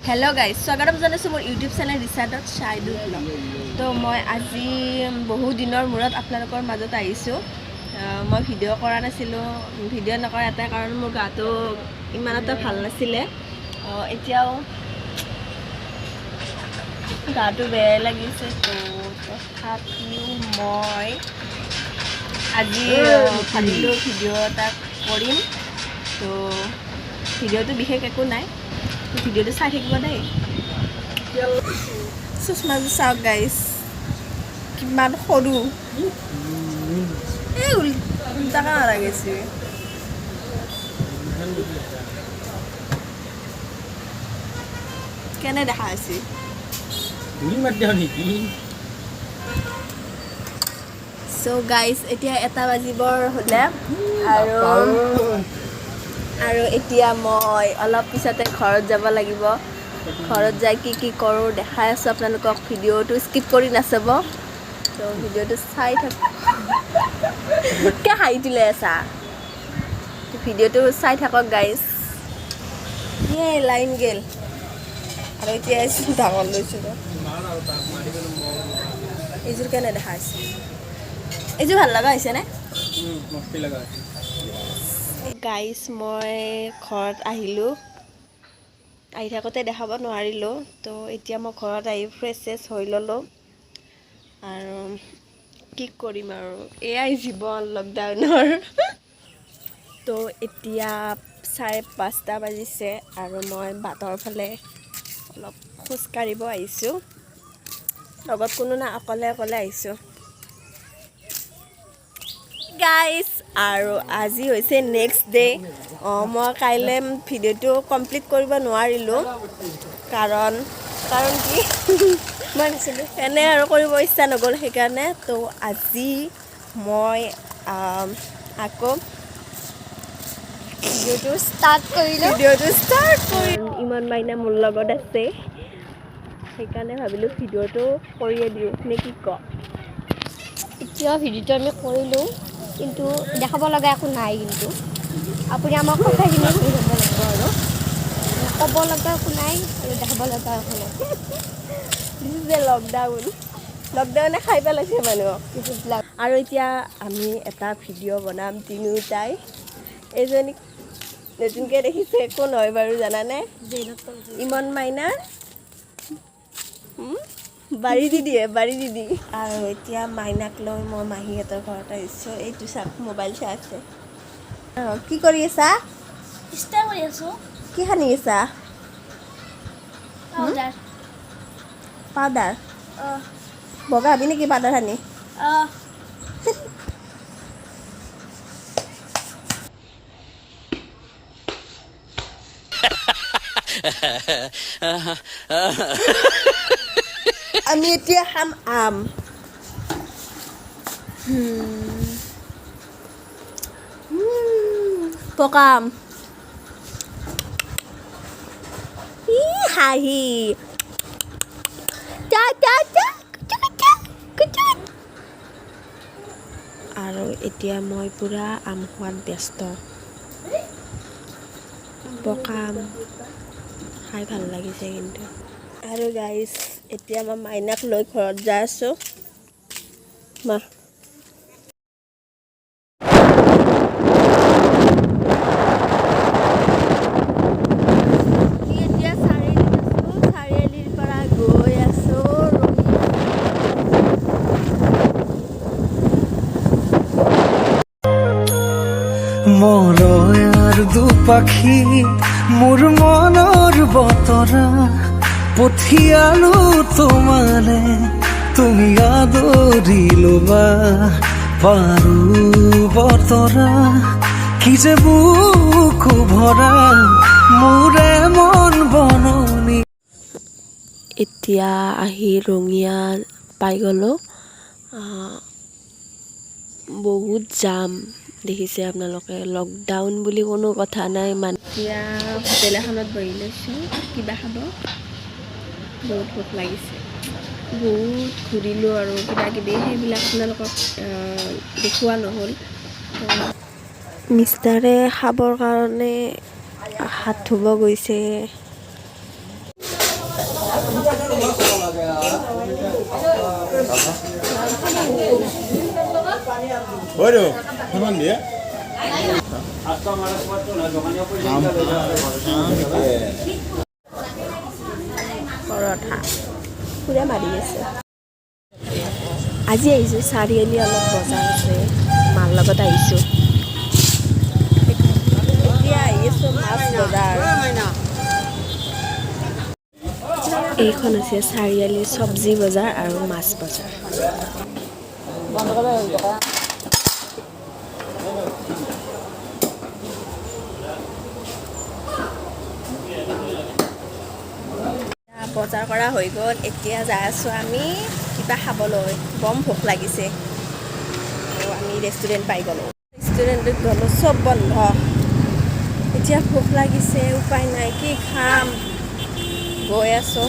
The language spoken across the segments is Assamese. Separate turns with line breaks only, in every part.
हेलो गाइस स्वागतम जनाइছোঁ মোৰ ইউটিউব চেনেল ৰিচাৰ্ডত চাইদু ব্লগ তো মই আজি বহু দিনৰ মূৰত আপোনালোকৰ মাজত আহিছোঁ মই ভিডিঅ' কৰা নাছিলোঁ ভিডিঅ' নকৰা এটা কাৰণ মোৰ গাটো ইমান এটা ভাল নাছিলে এতিয়াও গাটো বেয়া লাগিছে তো তথাপিও মই আজি ভাবিলোঁ ভিডিঅ' এটা কৰিম তো ভিডিঅ'টো বিশেষ একো নাই ভিডিঅ'টো চাই থাকিব দেই চশমাযোৰ চাওক গাইছ কিমান সৰু এই উল্টাকৈ নালাগিছে কেনে দেখা আছে চ' গাইছ এতিয়া 1 বাজিবৰ হ'লে আৰু এতিয়া মই অলপ পিছতে ঘৰত যাব লাগিব ঘৰত যাই কি কৰোঁ দেখাই আছোঁ আপোনালোকক ভিডিঅ'টো স্কিপ কৰি নাচাব তো ভিডিঅ'টো চাই থাকক কিয় হাঁহি দিলে আছা ভিডিঅ'টো চাই থাকক গাইজ এই লাইন গেল আৰু এতিয়া ডাঙৰ লৈছোঁ এইযোৰ কেনে দেখা আছে এইযোৰ ভাল লগা হৈছেনে গাইজ মই ঘৰত আহিলোঁ আহি থাকোঁতে দেখাব নোৱাৰিলোঁ তো এতিয়া মই ঘৰত আহি ফ্ৰেছ হৈ ল'লোঁ আৰু কি কৰিম আৰু এয়াই জীৱন লকডাউনৰ তো এতিয়া 5:30 বাজিছে আৰু মই বাটৰ ফালে অলপ খোজকাঢ়িব আহিছোঁ লগত কোনো না অকলে আহিছোঁ গাইজ আৰু আজি হৈছে নেক্সট ডে মই কাইলৈ ভিডিঅ'টো কমপ্লিট কৰিব নোৱাৰিলোঁ কাৰণ কি মই নাছিলোঁ এনে আৰু কৰিব ইচ্ছা নগ'ল সেইকাৰণে তো আজি মই আকৌ ভিডিঅ'টো ষ্টাৰ্ট কৰিলোঁ ইমান মাইনা মোৰ লগত আছে সেইকাৰণে ভাবিলোঁ ভিডিঅ'টো কৰিয়ে দিওঁ নে কি ক
এতিয়া ভিডিঅ'টো আমি কৰিলোঁ কিন্তু দেখাব লগা একো নাই কিন্তু আপুনি আমাক কথাখিনি শুনি যাব লাগিব আৰু ক'ব লগা একো নাই আৰু দেখাব লগা একো নাই
দিছ যে লকডাউনে খাই পেলাইছে মানুহক আৰু এতিয়া আমি এটা ভিডিঅ' বনাম তিনিওটাই এইজনীক নতুনকৈ দেখিছে একো নহয় বাৰু জানানে ইমন মাইনাৰ বাৰী দি আৰু এতিয়া মাইনাক লৈ মই মাহীহঁতৰ ঘৰত আহিছোঁ এইটো চাওক মোবাইল চাই আছে কি কৰি আছা কি সানি আছা পাউডাৰ বগা হবি নেকি পাউডাৰ সানি আমি এতিয়া খাম আম পকা আম হাঁহি আৰু এতিয়া মই পুৰা আম খোৱাত ব্যস্ত পকা আম খাই ভাল লাগিছে কিন্তু আৰু গাইজ এতিয়া মই মাইনাক লৈ ঘৰত যাই আছোঁ মা এতিয়া চাৰিআলিৰ পৰা গৈ আছোঁ
মৰয়াৰ দুপাখি মোৰ মনৰ বতৰা পঠিয়ালো তোমালে তুমি আদৰি ল'বা পাৰো বতৰা কি যে বুকু ভৰা মোৰে মন বননি এতিয়া আহি ৰঙিয়া পাই গ'লোঁ বহুত জাম দেখিছে আপোনালোকে লকডাউন বুলি কোনো কথা নাই মানে এতিয়া হোটেল এখনত বহি লৈছোঁ কিবা খাব বহুত ভোক লাগিছে বহুত ঘূৰিলোঁ আৰু কিবাকিবি সেইবিলাক আপোনালোকক দেখুওৱা নহ'ল মিষ্টাৰে খাবৰ কাৰণে হাত ধুব গৈছে
Waduh, teman dia.
পৰঠা পুৰা মাৰি আছে। আজি আহিছোঁ চাৰিআলি, অলপ বজাৰ আছে, মাৰ লগত আহিছোঁ। এতিয়া আহি আছোঁ মাছ বজাৰ। এইখন হৈছে চাৰিআলিৰ চব্জি বজাৰ আৰু মাছ বজাৰ। বজাৰ কৰা হৈ গ'ল, এতিয়া যাই আছোঁ আমি কিবা খাবলৈ। বম ভোক লাগিছে, আৰু আমি ৰেষ্টুৰেণ্ট পাই গ'লোঁ। ৰেষ্টুৰেণ্টত গ'লোঁ, চব বন্ধ। এতিয়া ভোক লাগিছে, উপায় নাই, কি খাম। গৈ আছোঁ,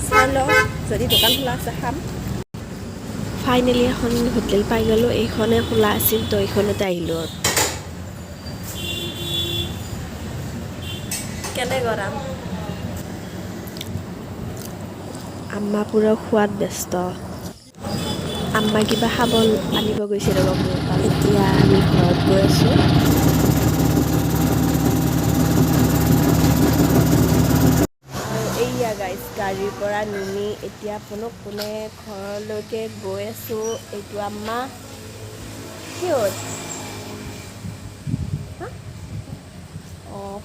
চাই লওঁ যদি দোকান খোলা আছে খাম। ফাইনেলি এখন হোটেল পাই গ'লোঁ, এইখনে খোলা আছিল, তো এইখনতে আহিলোঁ। কেনে গৰম। আম্মা পুৰা খোৱাত ব্যস্ত। আম্মা কিবা খাব আনিব গৈছে ৰ'ব মোৰ তাত। এতিয়া আমি ঘৰত গৈ আছোঁ। আৰু এইয়া গাইজ, গাড়ীৰ পৰা নামি এতিয়া পোনে ঘৰলৈকে গৈ আছোঁ। এইটো আম্মা কি হ'ল? অঁ,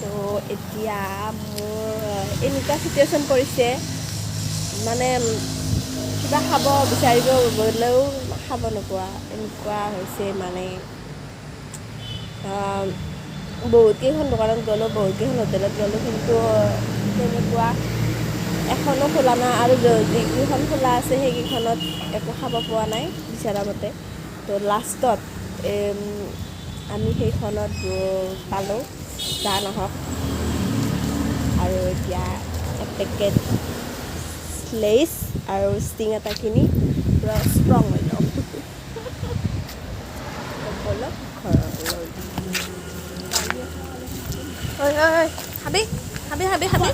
তো এতিয়া মোৰ এনেকুৱা চিটুৱেশ্যন পৰিছে, মানে কিবা খাব বিচাৰিব গ'লেও খাব নোপোৱা, এনেকুৱা হৈছে মানে। বহুতকেইখন দোকানত গ'লোঁ, বহুতকেইখন হোটেলত গ'লোঁ, কিন্তু তেনেকুৱা এখনো খোলা নাই, আৰু যিকেইখন খোলা আছে সেইকেইখনত একো খাব পোৱা নাই বিচৰা মতে। তো লাষ্টত আমি সেইখনত পালোঁ, যা নহওক। আৰু এতিয়া এপেকেট লেইছ আৰু ষ্টিং এটা কিনি পূৰা ষ্ট্ৰং হৈ লওঁ। ব'লক ঘৰলৈ। ঐ খাবি খাবি খাবি খাবি।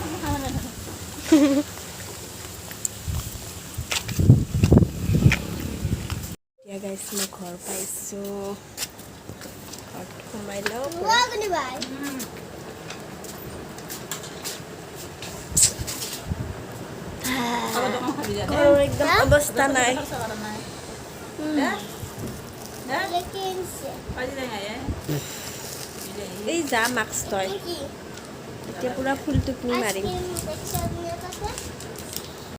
এতিয়া গাইছ, মই ঘৰ পাইছোঁ, ঘৰত সোমাই লওঁ। ঘৰৰ একদম অৱস্থা নাই। এই যা মাস্ক তই, এতিয়া পুৰা ফুল টোপনি মাৰিম।